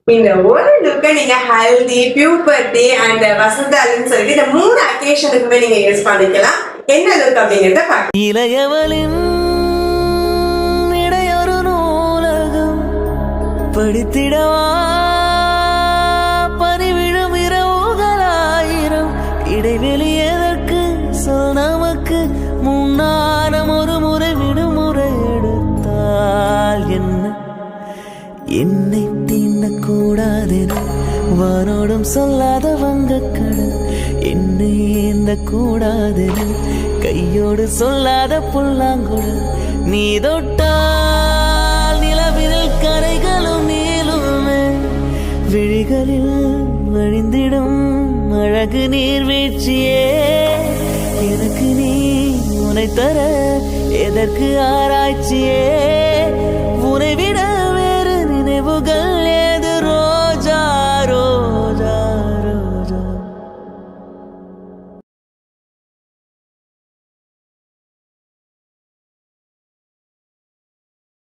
இந்த ஒரு லுக்க நீங்க ஹல்தி, பியூபர்ட்டி அண்ட் வசந்தாலின்னு சொல்லிட்டு இந்த 3 அக்கேஷனுக்குமே நீங்க யூஸ் பண்ணிக்கலாம். என்ன லுக் அப்படிங்கறத பார்க்கலாம். இளையவளின் இடையொரு நூலகம் படித்திடவா பனிவிழும் இரவுகளாயிரம் இடைவெளி எதற்கு சொல் நமக்கு முன்னாரம் ஒரு முறை விடுமுறை எடுத்தால் என்ன என்னை தீண்டக்கூடாதென வானோடும் சொல்லாத வங்கக்கடல் என்னை ஏந்த கூடாதென கையோடு சொல்லாத புல்லாங்குழல் நீ தொட்டால் நிலவில் கரைகளும் நீளுமே விழிகளில் வழிந்திடும் அழகு நீர்வீழ்ச்சியே எனக்கு நீ உனை தர எதற்கு ஆராய்ச்சியே உனை விட